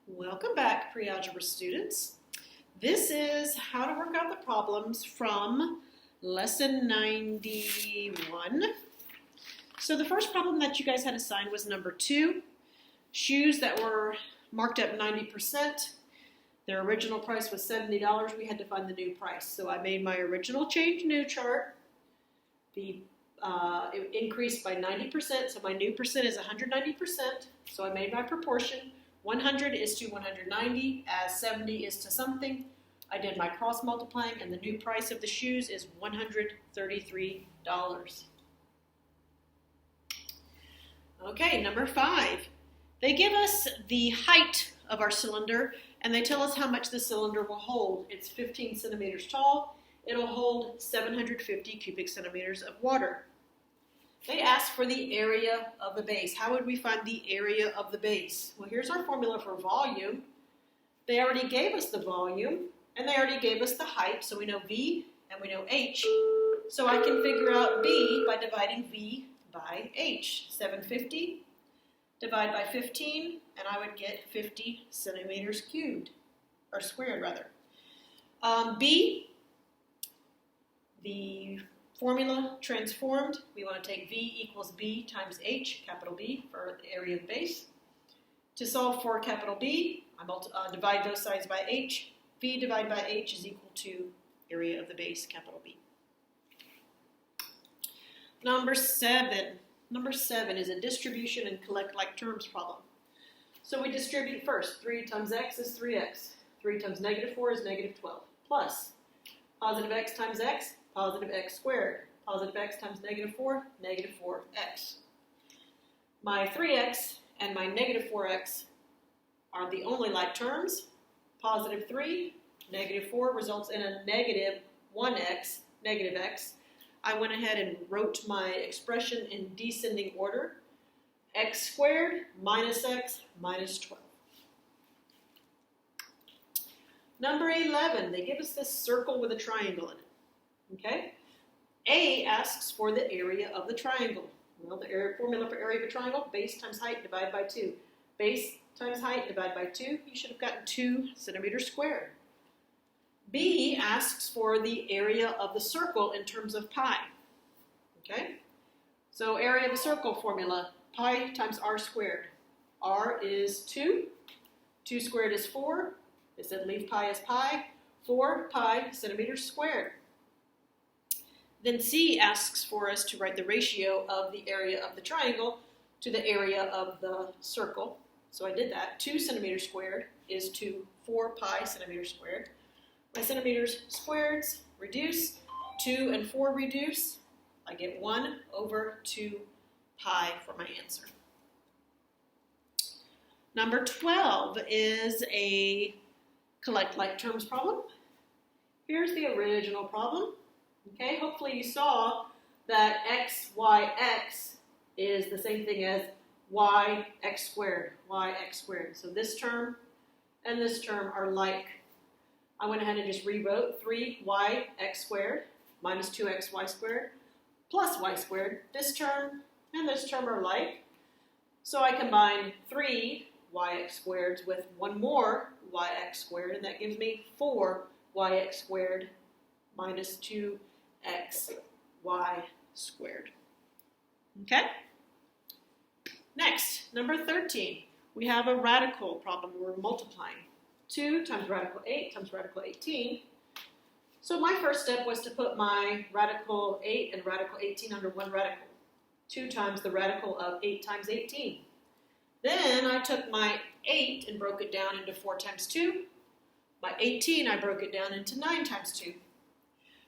Welcome back, pre-algebra students. This is how to work out the problems from lesson 91. So the first problem that you guys had assigned was number 2. Shoes that were marked up 90%. Their original price was $70. We had to find the new price. So I made my original change new chart. It increased by 90%, so my new percent is 190%. So I made my proportion. 100 is to 190, as 70 is to something. I did my cross multiplying, and the new price of the shoes is $133. Okay, number 5. They give us the height of our cylinder, and they tell us how much the cylinder will hold. It's 15 centimeters tall. It'll hold 750 cubic centimeters of water. They ask for the area of the base. How would we find the area of the base? Well, here's our formula for volume. They already gave us the volume, and they already gave us the height, so we know V and we know H. So I can figure out B by dividing V by H. 750 divide by 15, and I would get 50 centimeters cubed, or squared rather. B, the formula transformed, we want to take V equals B times H, capital B, for the area of the base. To solve for capital B, I divide both sides by H. V divided by H is equal to area of the base, capital B. Number 7. Number 7 is a distribution and collect like terms problem. So we distribute first. 3 times x is 3x. 3 times negative 4 is negative 12. Plus positive x times x, positive x squared. Positive x times negative 4, negative 4x. My 3x and my negative 4x are the only like terms. Positive 3, negative 4 results in a negative 1x, negative x. I went ahead and wrote my expression in descending order. X squared minus x minus 12. Number 11, they give us this circle with a triangle in it. Okay? A asks for the area of the triangle. Well, the formula for area of a triangle, base times height divided by 2. Base times height divided by 2, you should have gotten 2 centimeters squared. B asks for the area of the circle in terms of pi. Okay? So area of a circle formula, pi times r squared. R is 2. 2 squared is 4. It said leave pi as pi. 4 pi centimeters squared. Then C asks for us to write the ratio of the area of the triangle to the area of the circle. So I did that. 2 centimeters squared is to 4 pi centimeters squared. My centimeters squareds reduce. 2 and 4 reduce. I get 1 over 2 pi for my answer. Number 12 is a collect like terms problem. Here's the original problem. Okay, hopefully you saw that x, y, x is the same thing as y, x squared, y, x squared. So this term and this term are like. I went ahead and just rewrote 3y, x squared minus 2x, y squared plus y squared. This term and this term are like. So I combine 3 yx squareds with one more yx squared, and that gives me 4 yx squared minus 2x y squared. Okay? Next, number 13. We have a radical problem. We're multiplying. 2 times radical 8 times radical 18. So my first step was to put my radical 8 and radical 18 under one radical. 2 times the radical of 8 times 18. Then I took my 8 and broke it down into 4 times 2. My 18 I broke it down into 9 times 2.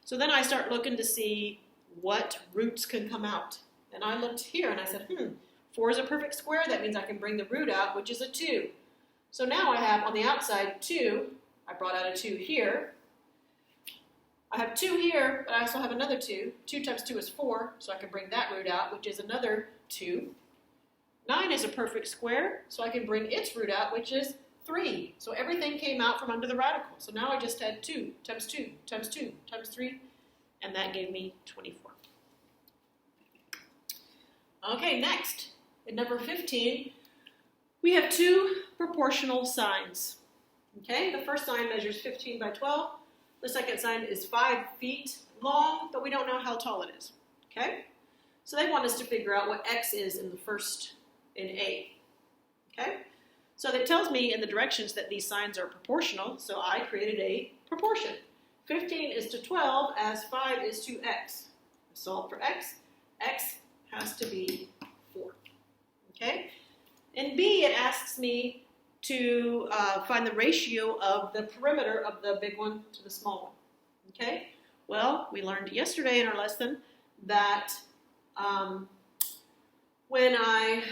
So then I start looking to see what roots can come out. And I looked here and I said, 4 is a perfect square. That means I can bring the root out, which is a 2. So now I have on the outside 2. I brought out a 2 here. I have 2 here, but I also have another 2. 2 times 2 is 4, so I can bring that root out, which is another 2. 9 is a perfect square, so I can bring its root out, which is 3. So everything came out from under the radical. So now I just had 2 times 2 times 2 times 3, and that gave me 24. Okay, next, at number 15, We have two proportional signs. Okay, the first sign measures 15 by 12. The second sign is 5 feet long, but we don't know how tall it is. Okay, so they want us to figure out what x is in A. Okay, so that tells me in the directions that these signs are proportional, so I created a proportion. 15 is to 12 as 5 is to x. Solve for x. X has to be 4. Okay? In B, it asks me to find the ratio of the perimeter of the big one to the small one. Okay? Well, we learned yesterday in our lesson that when I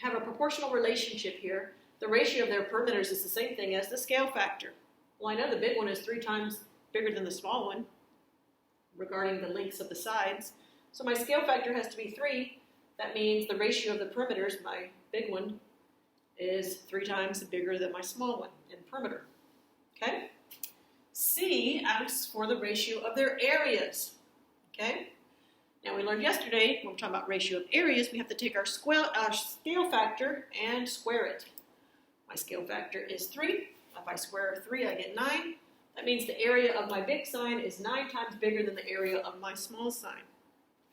have a proportional relationship here, the ratio of their perimeters is the same thing as the scale factor. Well, I know the big one is 3 times bigger than the small one regarding the lengths of the sides. So my scale factor has to be 3. That means the ratio of the perimeters, my big one, is 3 times bigger than my small one in perimeter. Okay? C asks for the ratio of their areas. Okay? Now we learned yesterday, when we're talking about ratio of areas, we have to take our scale factor and square it. My scale factor is 3. If I square 3, I get 9. That means the area of my big sign is 9 times bigger than the area of my small sign.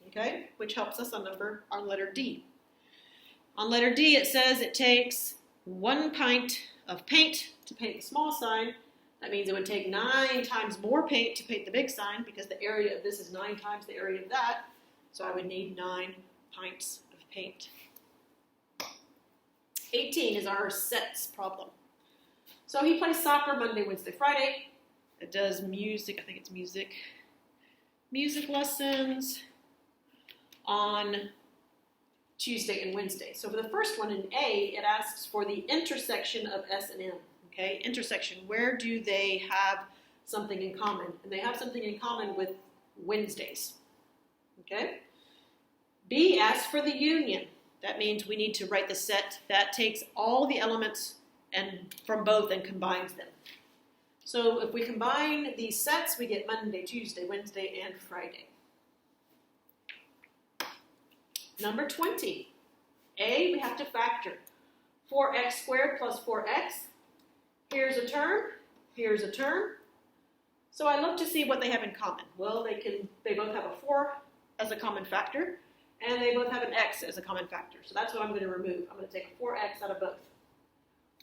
Okay? Which helps us on letter D. On letter D, it says it takes 1 pint of paint to paint the small sign. That means it would take 9 times more paint to paint the big sign because the area of this is 9 times the area of that. So I would need 9 pints of paint. 18 is our sets problem. So he plays soccer Monday, Wednesday, Friday. It does music, I think it's music lessons on Tuesday and Wednesday. So for the first one in A, it asks for the intersection of S and M. Okay, intersection, where do they have something in common? And they have something in common with Wednesdays. Okay? B asks for the union. That means we need to write the set that takes all the elements and from both and combines them. So if we combine these sets, we get Monday, Tuesday, Wednesday, and Friday. Number 20. A, we have to factor. 4x squared plus 4x. Here's a term. Here's a term. So I look to see what they have in common. Well, they both have a 4 as a common factor, and they both have an x as a common factor. So that's what I'm going to remove. I'm going to take a 4x out of both.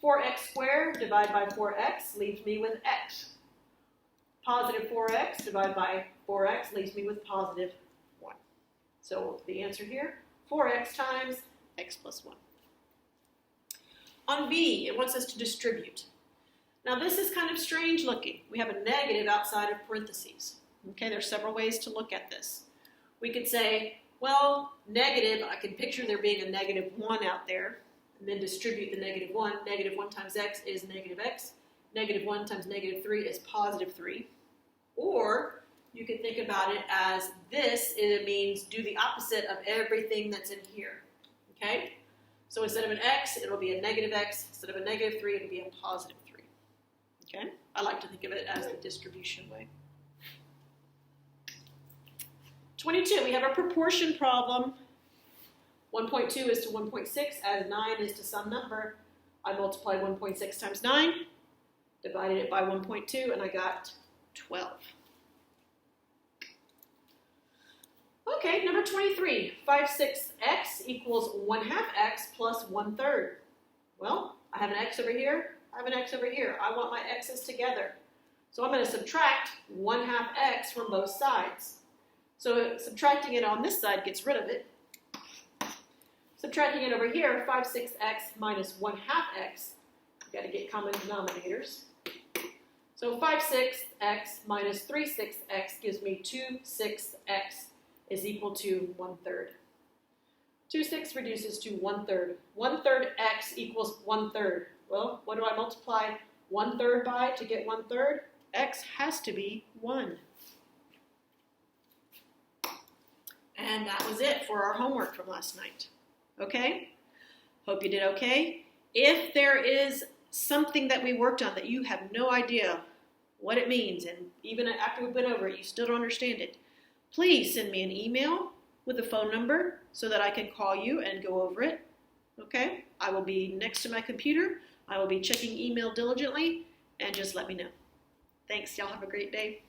4x squared divided by 4x leaves me with x. Positive 4x divided by 4x leaves me with positive 1. So the answer here, 4x times x plus 1. On B, it wants us to distribute. Now this is kind of strange looking. We have a negative outside of parentheses. Okay, there's several ways to look at this. We could say, well, negative, I can picture there being a negative 1 out there, and then distribute the negative 1. Negative 1 times x is negative x. Negative 1 times negative 3 is positive 3. Or you could think about it as this, it means do the opposite of everything that's in here. Okay? So instead of an x, it'll be a negative x. Instead of a negative 3, it'll be a positive 3. Okay? I like to think of it as the distribution way. 22, we have a proportion problem. 1.2 is to 1.6, as 9 is to some number. I multiplied 1.6 times 9, divided it by 1.2, and I got 12. Okay, number 23, 5/6x equals 1/2 x plus 1/3. Well, I have an x over here, I have an x over here. I want my x's together. So I'm going to subtract 1/2 x from both sides. So subtracting it on this side gets rid of it. Subtracting it over here, 5/6x minus 1/2 x. You've got to get common denominators. So 5/6x minus 3/6x gives me 2/6x is equal to 1/3. 2/6 reduces to 1/3. 1/3 x equals 1/3. Well, what do I multiply 1/3 by to get 1/3? X has to be 1. And that was it for our homework from last night. Okay? Hope you did okay. If there is something that we worked on that you have no idea what it means, and even after we've been over it, you still don't understand it, please send me an email with a phone number so that I can call you and go over it. Okay? I will be next to my computer. I will be checking email diligently, and just let me know. Thanks. Y'all have a great day.